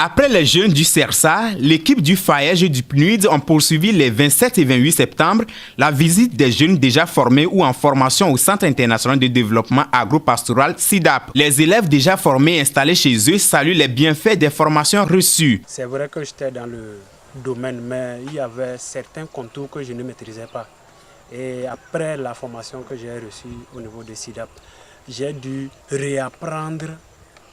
Après les jeunes du CERSA, l'équipe du FAEJ et du PNUD ont poursuivi les 27 et 28 septembre la visite des jeunes déjà formés ou en formation au Centre international de développement agropastoral SIDAP. Les élèves déjà formés et installés chez eux saluent les bienfaits des formations reçues. C'est vrai que j'étais dans le domaine, mais il y avait certains contours que je ne maîtrisais pas. Et après la formation que j'ai reçue au niveau de SIDAP, j'ai dû réapprendre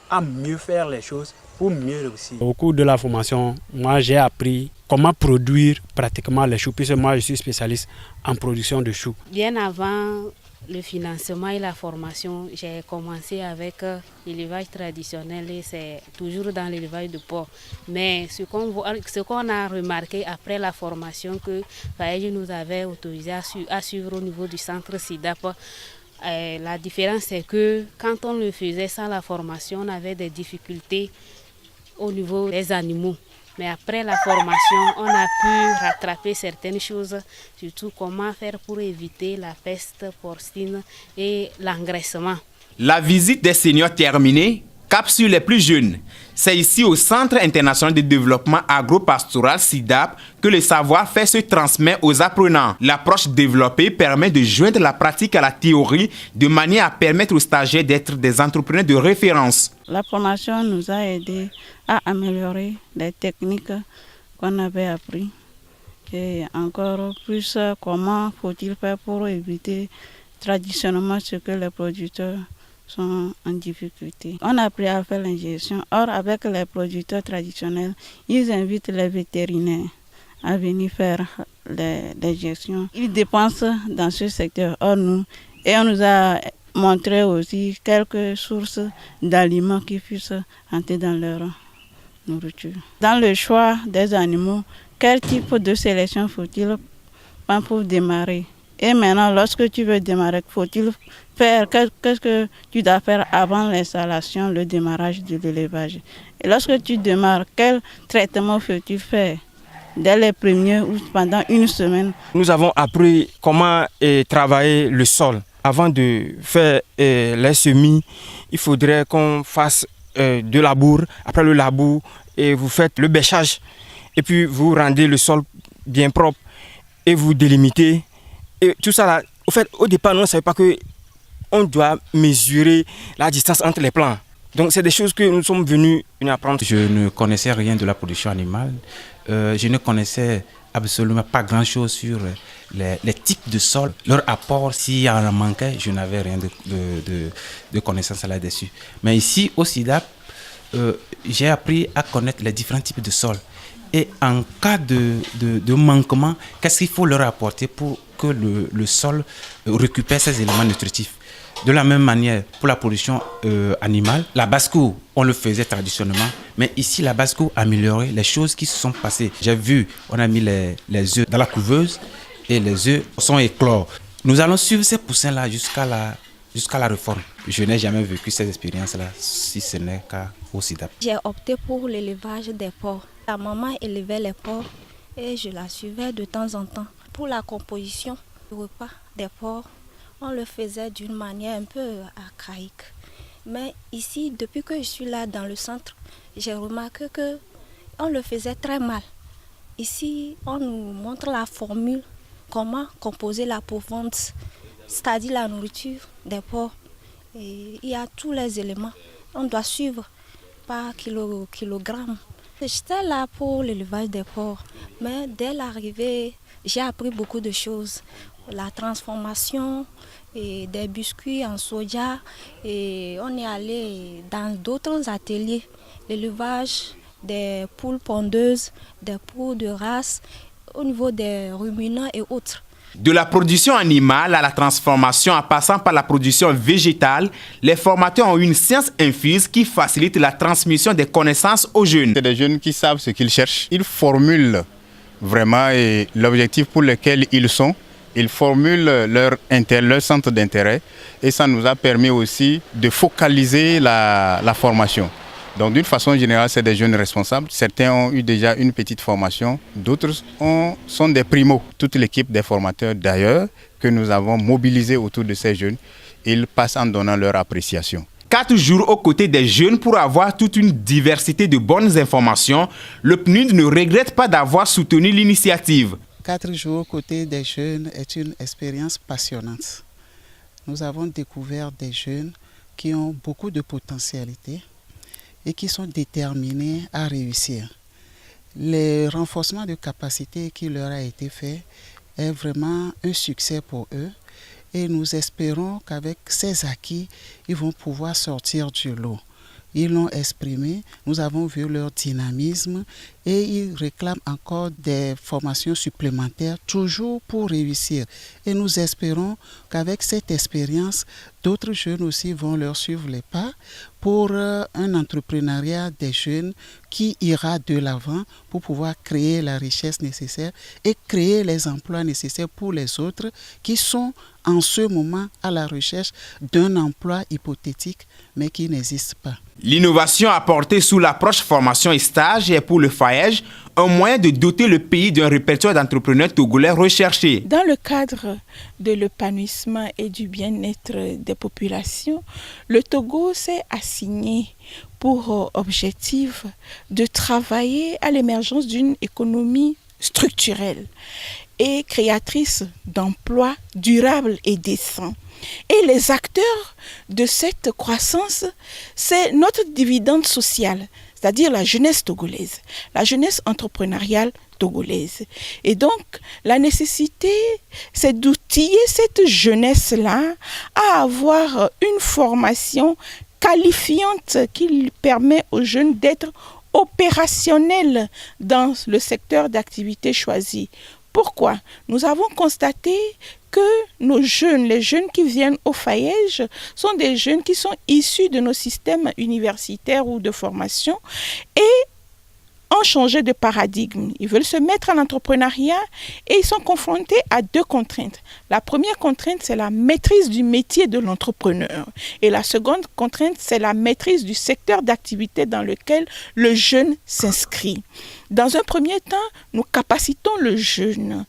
à mieux faire les choses pour mieux réussir. Au cours de la formation, moi j'ai appris comment produire pratiquement les choux, puisque moi je suis spécialiste en production de choux. Bien avant le financement et la formation, j'ai commencé avec l'élevage traditionnel et c'est toujours dans l'élevage de porc. Mais ce qu'on a remarqué après la formation que FAEJ nous avait autorisé à suivre au niveau du centre SIDAP, la différence c'est que quand on le faisait sans la formation, on avait des difficultés au niveau des animaux. Mais après la formation, on a pu rattraper certaines choses, surtout comment faire pour éviter la peste porcine et l'engraissement. La visite des seniors terminée, cap sur les plus jeunes. C'est ici au Centre international de développement agropastoral SIDAP que le savoir-faire se transmet aux apprenants. L'approche développée permet de joindre la pratique à la théorie de manière à permettre aux stagiaires d'être des entrepreneurs de référence. La formation nous a aidés à améliorer les techniques qu'on avait apprises. Et encore plus, comment faut-il faire pour éviter traditionnellement ce que les producteurs sont en difficulté. On a appris à faire l'ingestion. Or, avec les producteurs traditionnels, ils invitent les vétérinaires à venir faire les gestions. Ils dépensent dans ce secteur. Or, on nous a montré aussi quelques sources d'aliments qui puissent entrer dans leur nourriture. Dans le choix des animaux, quel type de sélection faut-il pour démarrer? Et maintenant, lorsque tu veux démarrer, faut-il faire, qu'est-ce que tu dois faire avant l'installation, le démarrage de l'élevage? Et lorsque tu démarres, quel traitement faut-il faire dès les premiers ou pendant une semaine? Nous avons appris comment travailler le sol. Avant de faire les semis, il faudrait qu'on fasse de labour. Après le labour, vous faites le bêchage. Et puis vous rendez le sol bien propre et vous délimitez. Et tout ça, là, au départ, on ne savait pas qu'on doit mesurer la distance entre les plants. Donc, c'est des choses que nous sommes venus apprendre. Je ne connaissais rien de la production animale. Je ne connaissais absolument pas grand-chose sur les types de sols. Leur apport, s'il en manquait, je n'avais rien de connaissance là-dessus. Mais ici, au SIDAP, j'ai appris à connaître les différents types de sols. Et en cas de manquement, qu'est-ce qu'il faut leur apporter pour que le sol récupère ses éléments nutritifs? De la même manière, pour la production animale, la basse-cour, on le faisait traditionnellement, mais ici, la basse-cour a amélioré les choses qui se sont passées. J'ai vu, on a mis les œufs dans la couveuse et les œufs sont éclors. Nous allons suivre ces poussins-là jusqu'à la réforme. Je n'ai jamais vécu ces expériences-là, si ce n'est qu'au SIDAP. J'ai opté pour l'élevage des porcs. La maman élevait les porcs et je la suivais de temps en temps. Pour la composition du repas des porcs, on le faisait d'une manière un peu archaïque. Mais ici, depuis que je suis là dans le centre, j'ai remarqué qu'on le faisait très mal. Ici, on nous montre la formule, comment composer la provence, c'est-à-dire la nourriture des porcs. Et il y a tous les éléments. On doit suivre par kilogramme. J'étais là pour l'élevage des porcs, mais dès l'arrivée, j'ai appris beaucoup de choses. La transformation et des biscuits en soja. Et on est allé dans d'autres ateliers. L'élevage des poules pondeuses, des poules de race, au niveau des ruminants et autres. De la production animale à la transformation en passant par la production végétale, les formateurs ont une science infuse qui facilite la transmission des connaissances aux jeunes. C'est des jeunes qui savent ce qu'ils cherchent. Ils formulent vraiment l'objectif pour lequel ils sont. Ils formulent leur centre d'intérêt et ça nous a permis aussi de focaliser la formation. Donc d'une façon générale, c'est des jeunes responsables. Certains ont eu déjà une petite formation, d'autres sont des primos. Toute l'équipe des formateurs d'ailleurs que nous avons mobilisés autour de ces jeunes, ils passent en donnant leur appréciation. 4 jours aux côtés des jeunes pour avoir toute une diversité de bonnes informations, le PNUD ne regrette pas d'avoir soutenu l'initiative. 4 jours aux côtés des jeunes est une expérience passionnante. Nous avons découvert des jeunes qui ont beaucoup de potentialité et qui sont déterminés à réussir. Le renforcement de capacité qui leur a été fait est vraiment un succès pour eux. Et nous espérons qu'avec ces acquis, ils vont pouvoir sortir du lot. Ils l'ont exprimé, nous avons vu leur dynamisme et ils réclament encore des formations supplémentaires, toujours pour réussir. Et nous espérons qu'avec cette expérience, d'autres jeunes aussi vont leur suivre les pas pour un entrepreneuriat des jeunes qui ira de l'avant pour pouvoir créer la richesse nécessaire et créer les emplois nécessaires pour les autres qui sont en ce moment à la recherche d'un emploi hypothétique mais qui n'existe pas. L'innovation apportée sous l'approche formation et stage est pour le FAEJ un moyen de doter le pays d'un répertoire d'entrepreneurs togolais recherchés. Dans le cadre de l'épanouissement et du bien-être des populations, le Togo s'est assigné pour objectif de travailler à l'émergence d'une économie structurelle et créatrice d'emplois durables et décents. Et les acteurs de cette croissance, c'est notre dividende social, c'est-à-dire la jeunesse togolaise, la jeunesse entrepreneuriale togolaise. Et donc, la nécessité, c'est d'outiller cette jeunesse-là à avoir une formation qualifiante qui permet aux jeunes d'être opérationnels dans le secteur d'activité choisi. Pourquoi? Nous avons constaté que nos jeunes, les jeunes qui viennent au FAEJ, sont des jeunes qui sont issus de nos systèmes universitaires ou de formation et ont changé de paradigme. Ils veulent se mettre en entrepreneuriat et ils sont confrontés à 2 contraintes. La première contrainte, c'est la maîtrise du métier de l'entrepreneur. Et la seconde contrainte, c'est la maîtrise du secteur d'activité dans lequel le jeune s'inscrit. Dans un premier temps, nous capacitons le jeune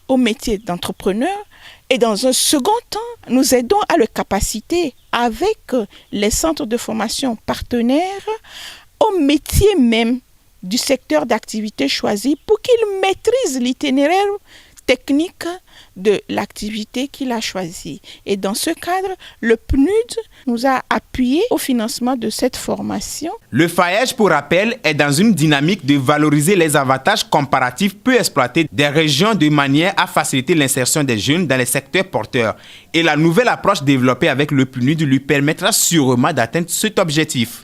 au métier d'entrepreneur et dans un second temps, nous aidons à le capaciter avec les centres de formation partenaires au métier même du secteur d'activité choisi pour qu'il maîtrise l'itinéraire technique de l'activité qu'il a choisie. Et dans ce cadre, le PNUD nous a appuyé au financement de cette formation. Le FAEJ, pour rappel, est dans une dynamique de valoriser les avantages comparatifs peu exploités des régions de manière à faciliter l'insertion des jeunes dans les secteurs porteurs. Et la nouvelle approche développée avec le PNUD lui permettra sûrement d'atteindre cet objectif.